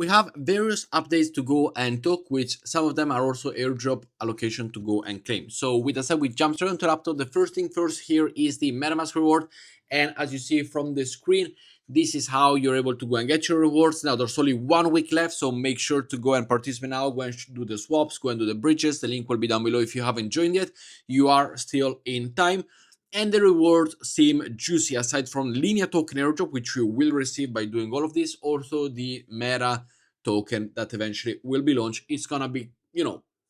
we have various updates to go and talk, which some of them are also airdrop allocation to go and claim. So with that said, we jump straight onto laptop. The first thing first here is the MetaMask reward. And as you see from the screen, this is how you're able to go and get your rewards. Now there's only 1 week left, so make sure to go and participate now. Go and do the swaps, go and do the bridges. The link will be down below if you haven't joined yet. You are still in time. And the rewards seem juicy, aside from linear token airdrop, which you will receive by doing all of this. Also the meta token that eventually will be launched. It's gonna be,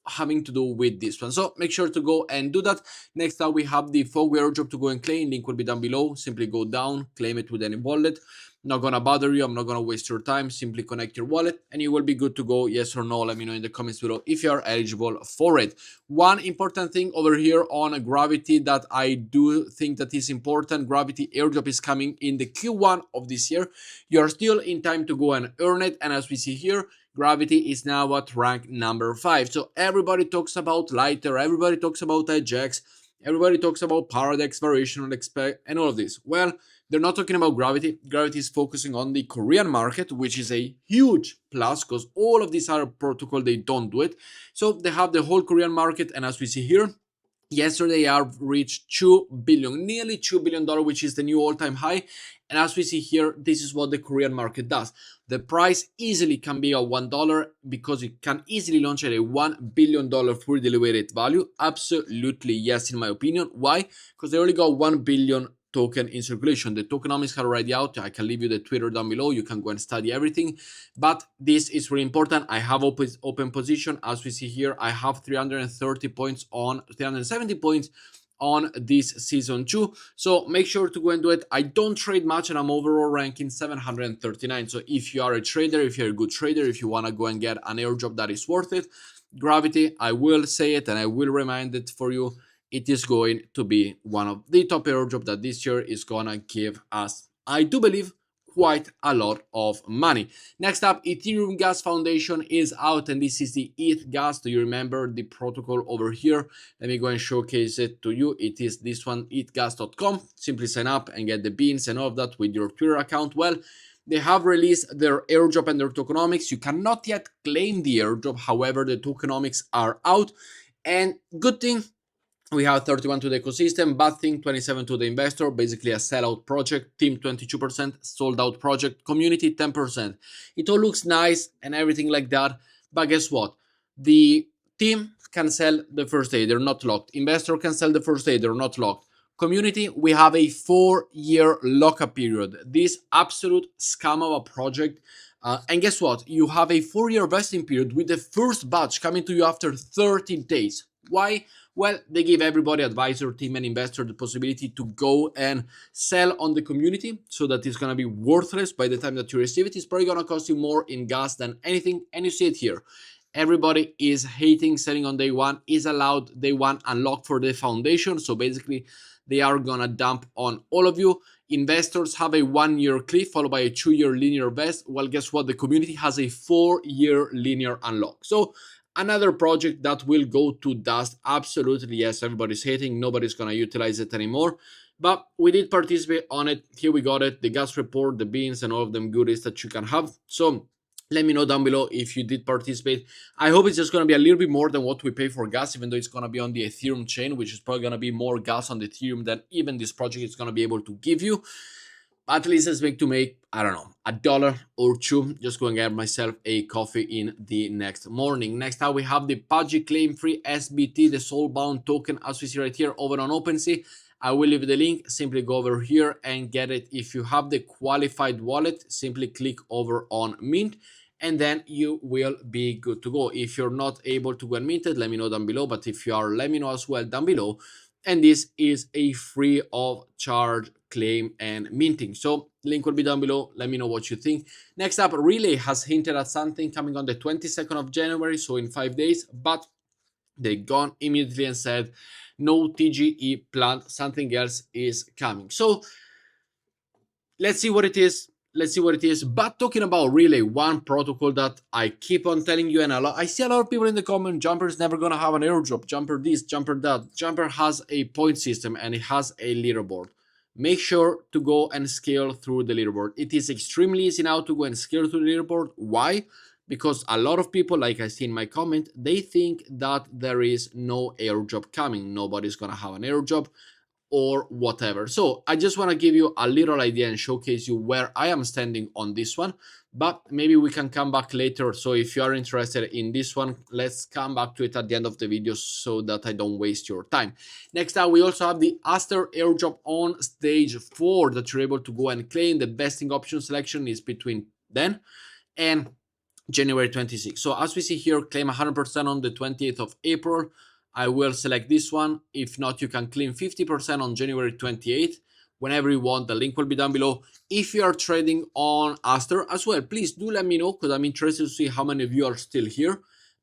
having to do with this one. So make sure to go and do that. Next up, we have the Fog airdrop to go and claim. Link will be down below. Simply go down, claim it with any wallet. Not gonna bother you, I'm not gonna waste your time. Simply connect your wallet and you will be good to go. Yes or no, let me know in the comments below if you are eligible for it. One important thing over here on Gravity that I do think that is important, Gravity airdrop is coming in the Q1 of this year. You're still in time to go and earn it, and as we see here, Gravity is now at rank number 5. So everybody talks about Lighter, everybody talks about ETHG, everybody talks about Paradex, Variational Expect, and all of this. Well, they're not talking about Gravity. Gravity is focusing on the Korean market, which is a huge plus because all of these other protocols, they don't do it. So they have the whole Korean market, and as we see here, yesterday have reached 2 billion, nearly $2 billion, which is the new all-time high. And as we see here, this is what the Korean market does. The price easily can be at $1 because it can easily launch at a $1 billion fully diluted value. Absolutely yes, in my opinion. Why? Because they only got 1 billion token in circulation. The tokenomics are already out. I can leave you the Twitter down below. You can go and study everything. But this is really important. I have open position. As we see here, I have 370 points on this season 2. So make sure to go and do it. I don't trade much and I'm overall ranking 739. So if you are a trader, if you're a good trader, if you want to go and get an airdrop that is worth it, Gravity, I will say it and I will remind it for you, it is going to be one of the top airdrop that this year is gonna give us, I do believe, quite a lot of money. Next up, Ethereum Gas Foundation is out, and this is the ETH Gas. Do you remember the protocol over here? Let me go and showcase it to you. It is this one, ethgas.com. Simply sign up and get the beans and all of that with your Twitter account. Well, they have released their airdrop and their tokenomics. You cannot yet claim the airdrop, however, the tokenomics are out. And good thing, we have 31 to the ecosystem, bad thing 27 to the investor, basically a sellout project, team 22%, sold out project, community 10%. It all looks nice and everything like that, but guess what? The team can sell the first day, they're not locked. Investor can sell the first day, they're not locked. Community, we have a 4-year lockup period. This absolute scam of a project. And guess what? You have a 4-year vesting period with the first batch coming to you after 30 days. Why? Well, they give everybody, advisor, team, and investor, the possibility to go and sell on the community so that it's going to be worthless by the time that you receive it. It's probably going to cost you more in gas than anything. And you see it here. Everybody is hating selling on day one, is allowed day one unlocked for the foundation. So basically, they are going to dump on all of you. Investors have a 1-year cliff followed by a 2-year linear vest. Well, guess what? The community has a 4-year linear unlock. So another project that will go to dust. Absolutely, yes, everybody's hating. Nobody's going to utilize it anymore. But we did participate on it. Here we got it. The gas report, the beans, and all of them goodies that you can have. So let me know down below if you did participate. I hope it's just going to be a little bit more than what we pay for gas, even though it's going to be on the Ethereum chain, which is probably going to be more gas on the Ethereum than even this project is going to be able to give you. At least let's make, I don't know, $1 or $2. Just go and get myself a coffee in the next morning. Next up, we have the Pudgy Claim Free SBT, the Soulbound token, as we see right here over on OpenSea. I will leave the link. Simply go over here and get it. If you have the qualified wallet, simply click over on Mint, and then you will be good to go. If you're not able to go and mint it, let me know down below. But if you are, let me know as well down below. And this is a free of charge claim and minting. So link will be down below. Let me know what you think. Next up, Relay has hinted at something coming on the 22nd of January, so in 5 days, but they gone immediately and said no TGE planned, something else is coming. So let's see what it is. But talking about Relay, one protocol that I keep on telling you, and I see a lot of people in the comment, Jumper is never gonna have an airdrop, Jumper this, Jumper that. Jumper has a point system and it has a leaderboard. make sure to go and scale through the leaderboard. It is extremely easy now to go and scale through the leaderboard. Why? Because a lot of people, like I see in my comment, they think that there is no airdrop coming. Nobody's gonna have an airdrop or whatever. So I just want to give you a little idea and showcase you where I am standing on this one, but maybe we can come back later. So if you are interested in this one, let's come back to it at the end of the video so that I don't waste your time. Next up, we also have the Aster airdrop on stage 4 that you're able to go and claim. The vesting option selection is between then and January 26th. So as we see here, claim 100% on the 28th of April. I will select this one. If not, you can claim 50% on January 28th. Whenever you want, the link will be down below. If you are trading on Aster as well, please do let me know, because I'm interested to see how many of you are still here.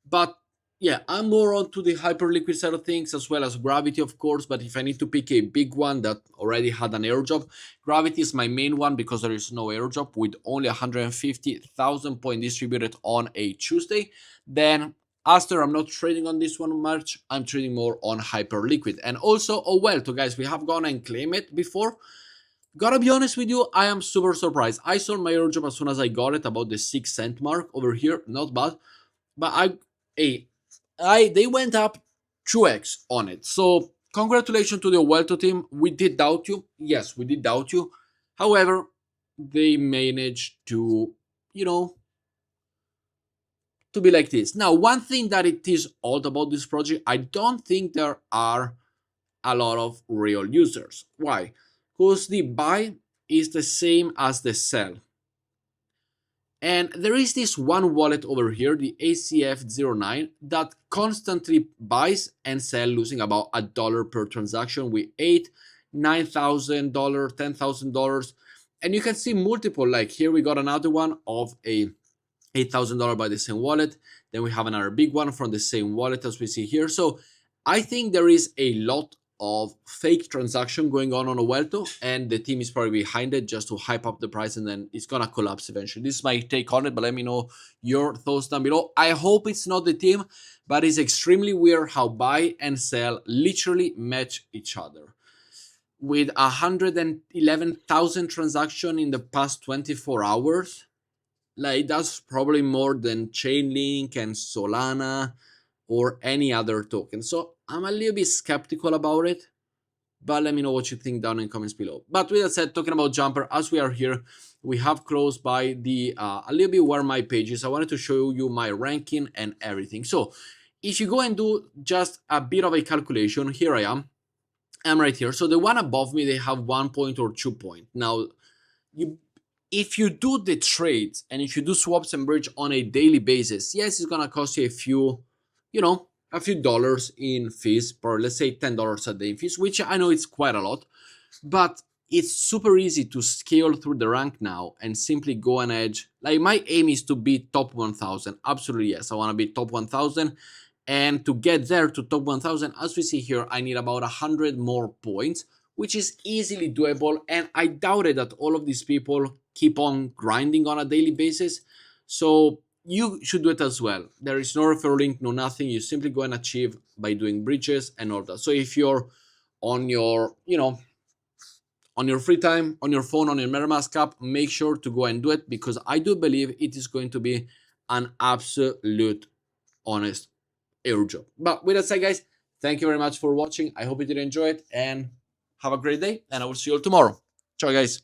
But yeah, I'm more onto the hyperliquid side of things, as well as Gravity, of course. But if I need to pick a big one that already had an airdrop, Gravity is my main one because there is no airdrop with only 150,000 points distributed on a Tuesday. Then Aster, I'm not trading on this one much. I'm trading more on hyperliquid. And also, oh well, so guys, we have gone and claimed it before. Gotta be honest with you, I am super surprised. I sold my airdrop as soon as I got it, about the 6 cent mark over here. Not bad. But they went up 2x on it. So congratulations to the Welto team. We did doubt you. Yes, we did doubt you. However, they managed to, to be like this. Now, one thing that it is odd about this project, I don't think there are a lot of real users. Why? Because the buy is the same as the sell. And there is this one wallet over here, the ACF09, that constantly buys and sells, losing about $1 per transaction with $8,000, $9,000, $10,000. And you can see multiple, like here we got another one of a $8,000 by the same wallet. Then we have another big one from the same wallet as we see here. So I think there is a lot of fake transaction going on Welto, and the team is probably behind it just to hype up the price, and then it's gonna collapse eventually. This is my take on it, but let me know your thoughts down below. I hope it's not the team, but it's extremely weird how buy and sell literally match each other. With 111,000 transactions in the past 24 hours, like that's probably more than Chainlink and Solana or any other token. So I'm a little bit skeptical about it, but let me know what you think down in the comments below. But with that said, talking about Jumper, as we are here, we have closed by the a little bit where my page is. I wanted to show you my ranking and everything. So if you go and do just a bit of a calculation, here I am. I'm right here. So the one above me, they have 1 point or 2 point. Now, if you do the trades and if you do swaps and bridge on a daily basis, yes, it's gonna cost you a few dollars in fees, or let's say $10 a day in fees, which I know it's quite a lot, but it's super easy to scale through the rank now and simply go and edge. Like my aim is to be top 1000. Absolutely, yes, I want to be top 1000. And to get there to top 1000, as we see here, I need about 100 more points, which is easily doable. And I doubted that all of these people keep on grinding on a daily basis. So you should do it as well. There is no referral link, no nothing. You simply go and achieve by doing bridges and all that. So if you're on your, on your free time, on your phone, on your MetaMask app, make sure to go and do it, because I do believe it is going to be an absolute honest airdrop. But with that said, guys, thank you very much for watching. I hope you did enjoy it, and have a great day, and I will see you all tomorrow. Ciao, guys.